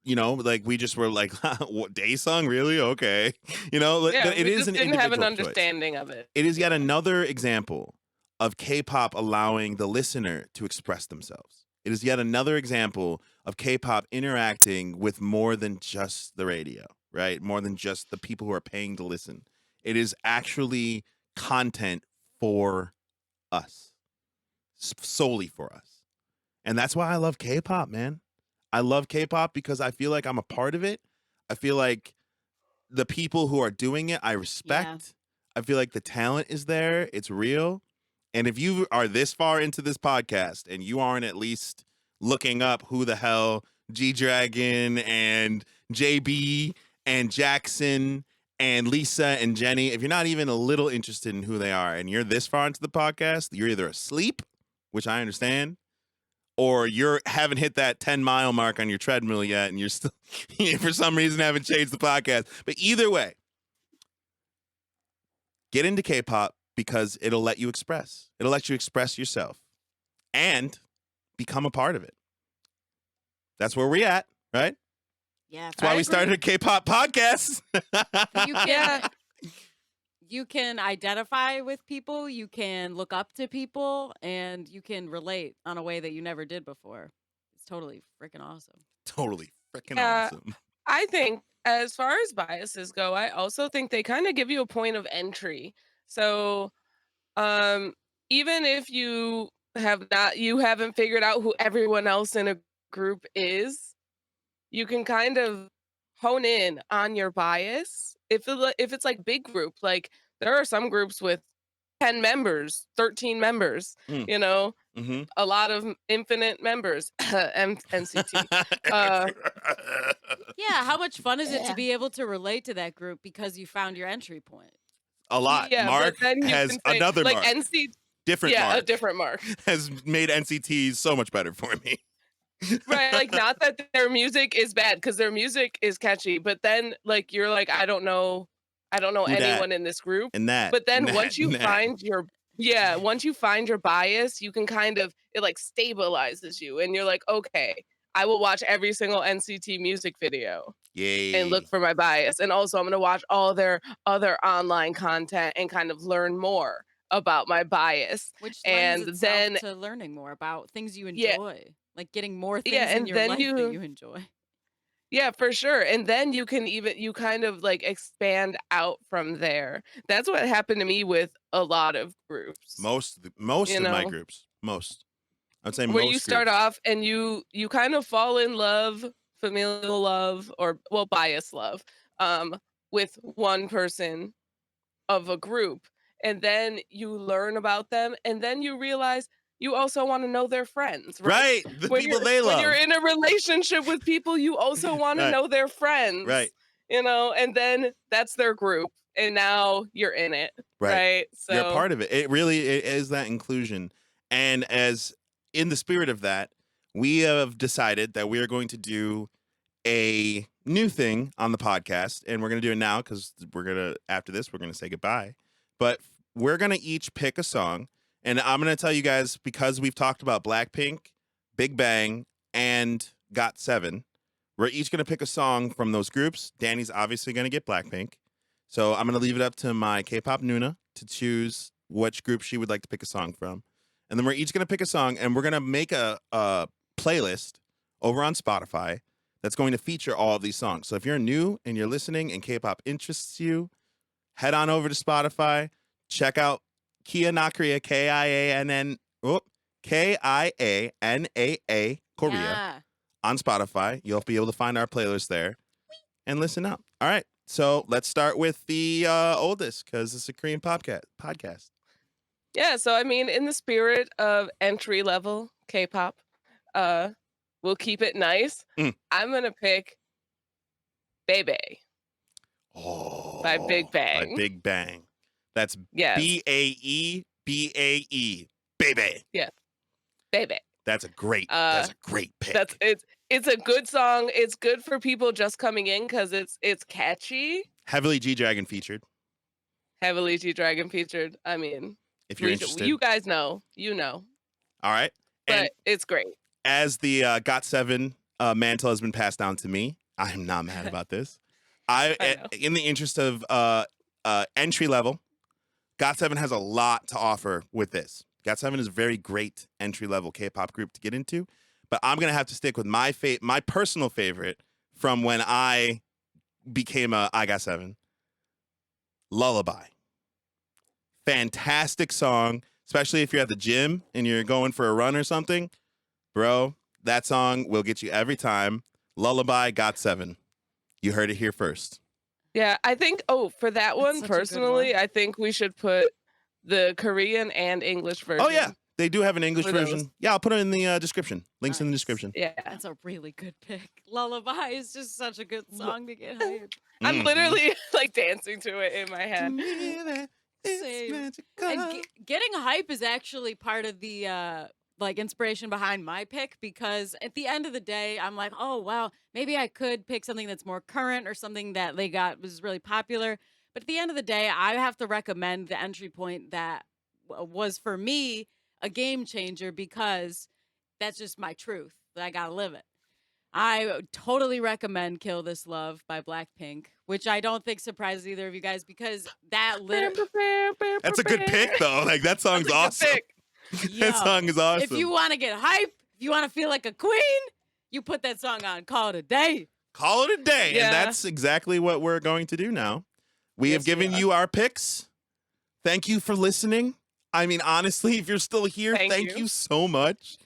Speaker 2: you know, like we just were like, what, Daesung, really? Okay, you know,
Speaker 3: Yeah,
Speaker 2: it
Speaker 3: we
Speaker 2: is
Speaker 3: just
Speaker 2: an
Speaker 3: didn't have an
Speaker 2: individual choice.
Speaker 3: understanding of it.
Speaker 2: It is yet another example of K-pop allowing the listener to express themselves. It is yet another example of K-pop interacting with more than just the radio, right? More than just the people who are paying to listen. It is actually content for us, solely for us. And that's why I love K-pop, man. I love K-pop because I feel like I'm a part of it. I feel like the people who are doing it, I respect.
Speaker 1: Yeah.
Speaker 2: I feel like the talent is there. It's real. And if you are this far into this podcast and you aren't at least looking up who the hell G-Dragon and JB and Jackson and Lisa and Jenny, if you're not even a little interested in who they are and you're this far into the podcast, you're either asleep, which I understand, or you haven't hit that 10-mile mark on your treadmill yet and you're still, for some reason, haven't changed the podcast. But either way, get into K-pop because it'll let you express. It'll let you express yourself and become a part of it. That's where we're at, right?
Speaker 1: Yeah.
Speaker 2: That's why we started a K-pop podcast.
Speaker 1: You can identify with people, you can look up to people, and you can relate on a way that you never did before. It's totally freaking awesome.
Speaker 2: Totally freaking
Speaker 3: Yeah.
Speaker 2: awesome.
Speaker 3: I think as far as biases go, I also think they kind of give you a point of entry. So, even if you haven't figured out who everyone else in a group is, you can kind of hone in on your bias. If it's like big group, like there are some groups with 10 members, 13 members, you know, a lot of infinite members, NCT.
Speaker 1: Yeah, how much fun is it to be able to relate to that group because you found your entry point?
Speaker 2: A lot.
Speaker 3: Yeah,
Speaker 2: Mark
Speaker 3: but then you
Speaker 2: has
Speaker 3: can say,
Speaker 2: another
Speaker 3: like
Speaker 2: Mark.
Speaker 3: NCT.
Speaker 2: Different
Speaker 3: Yeah,
Speaker 2: Mark.
Speaker 3: a different Mark.
Speaker 2: Has made NCT so much better for me.
Speaker 3: Right, like not that their music is bad, because their music is catchy, but then like you're like, I don't know
Speaker 2: Who
Speaker 3: anyone
Speaker 2: that?
Speaker 3: in this group.
Speaker 2: And that.
Speaker 3: But then
Speaker 2: and that,
Speaker 3: once you
Speaker 2: and that.
Speaker 3: find your once you find your bias, you can kind of, it like stabilizes you and you're like, okay, I will watch every single NCT music video
Speaker 2: Yay.
Speaker 3: and look for my bias. And also I'm gonna watch all their other online content and kind of learn more about my bias.
Speaker 1: Which
Speaker 3: And
Speaker 1: lends
Speaker 3: then
Speaker 1: itself to learning more about things you
Speaker 3: Yeah.
Speaker 1: enjoy. Like getting more things
Speaker 3: Yeah,
Speaker 1: in
Speaker 3: and
Speaker 1: your
Speaker 3: then
Speaker 1: life that you enjoy.
Speaker 3: Yeah, for sure. And then you can you kind of like expand out from there. That's what happened to me with a lot of groups.
Speaker 2: Most
Speaker 3: You
Speaker 2: of my
Speaker 3: know?
Speaker 2: groups. Most. I'd say
Speaker 3: Where
Speaker 2: most
Speaker 3: you start
Speaker 2: groups.
Speaker 3: off and you kind of fall in love, familial love, or well, bias love, with one person of a group. And then you learn about them, and then you realize you also want to know their friends, right?
Speaker 2: Right. The
Speaker 3: When
Speaker 2: people
Speaker 3: you're
Speaker 2: they
Speaker 3: when
Speaker 2: love.
Speaker 3: you're in a relationship with people, you also want to
Speaker 2: Right.
Speaker 3: know their friends.
Speaker 2: Right.
Speaker 3: You know, and then that's their group, and now you're in it. Right. So
Speaker 2: You're a part of it. It really is that inclusion. And as in the spirit of that, we have decided that we are going to do a new thing on the podcast, and we're going to do it now because after this, we're going to say goodbye. But we're going to each pick a song, and I'm going to tell you guys, because we've talked about BLACKPINK, Big Bang, and GOT7, we're each going to pick a song from those groups. Danny's obviously going to get BLACKPINK. So I'm going to leave it up to my K-pop Nuna to choose which group she would like to pick a song from. And then we're each going to pick a song, and we're going to make a playlist over on Spotify that's going to feature all of these songs. So if you're new and you're listening and K-pop interests you, head on over to Spotify. Check out KIANAA, KIANAA, Korea,
Speaker 1: Yeah.
Speaker 2: on Spotify. You'll be able to find our playlist there and listen up. All right. So let's start with the oldest, because it's a Korean podcast.
Speaker 3: Yeah, so I mean, in the spirit of entry level K-pop, we'll keep it nice. I'm gonna pick Baby by Big Bang.
Speaker 2: By Big Bang. That's
Speaker 3: Yes.
Speaker 2: BAE, Baby.
Speaker 3: Yeah, Baby.
Speaker 2: That's a great pick.
Speaker 3: It's a good song. It's good for people just coming in because it's catchy.
Speaker 2: Heavily G-Dragon featured.
Speaker 3: Heavily G-Dragon featured. I mean,
Speaker 2: If you're interested.
Speaker 3: you guys know, you know.
Speaker 2: All right.
Speaker 3: But
Speaker 2: And
Speaker 3: it's great.
Speaker 2: as the GOT7 mantle has been passed down to me, I'm not mad about this.
Speaker 3: I know.
Speaker 2: In the interest of entry level, GOT7 has a lot to offer with this. GOT7 is a very great entry level K-pop group to get into, but I'm gonna have to stick with my personal favorite from when I became a iGOT7. Lullaby. Fantastic song, especially if you're at the gym and you're going for a run or something. Bro, that song will get you every time. Lullaby, GOT7. You heard it here first.
Speaker 3: Yeah, I think, for that one,
Speaker 1: such a good
Speaker 3: personally,
Speaker 1: one.
Speaker 3: I think we should put the Korean and English version.
Speaker 2: Oh, yeah. They do have an English
Speaker 3: For those.
Speaker 2: version. Yeah, I'll put it in the description. Links in the
Speaker 1: Nice.
Speaker 2: description.
Speaker 3: Yeah.
Speaker 1: That's a really good pick. Lullaby is just such a good song to get hyped.
Speaker 3: I'm
Speaker 2: Mhm.
Speaker 3: literally like dancing to it in my head.
Speaker 1: Same. And getting hype is actually part of the like inspiration behind my pick, because at the end of the day, I'm like, oh wow, maybe I could pick something that's more current or something that they got was really popular. But at the end of the day, I have to recommend the entry point that was for me a game changer, because that's just my truth. I gotta live it. I totally recommend "Kill This Love" by BLACKPINK, which I don't think surprises either of you guys, because that literally.
Speaker 2: That's a good pick, though. Like, that song's
Speaker 3: That's a good
Speaker 2: awesome.
Speaker 3: pick.
Speaker 2: That song is awesome.
Speaker 1: If you want to get hype, if you want to feel like a queen, you put that song on. Call it a day.
Speaker 2: Call it a day.
Speaker 3: Yeah.
Speaker 2: And that's exactly what we're going to do now. We have
Speaker 3: Yes, we
Speaker 2: given
Speaker 3: are.
Speaker 2: you our picks. Thank you for listening. I mean, honestly, if you're still here, thank you so much.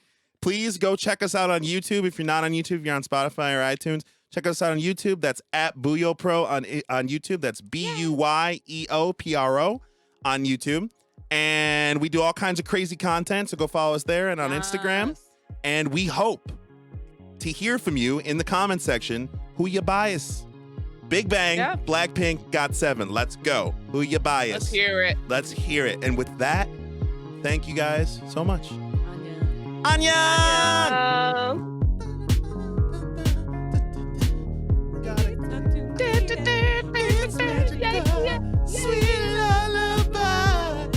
Speaker 2: Please go check us out on YouTube. If you're not on YouTube, if you're on Spotify or iTunes, check us out on YouTube. That's at BuyoPro on YouTube. That's BUYEOPRO on YouTube. And we do all kinds of crazy content, so go follow us there and on Instagram.
Speaker 1: Yes.
Speaker 2: And we hope to hear from you in the comment section. Who you bias? Big Bang,
Speaker 3: Yeah.
Speaker 2: BLACKPINK, GOT7. Let's go. Who you bias?
Speaker 3: Let's hear it.
Speaker 2: Let's hear it. And with that, thank you guys so much.
Speaker 1: Anya.
Speaker 2: Annyeong! Sweet lullaby.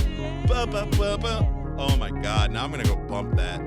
Speaker 2: Oh my God. Now I'm going to go bump that.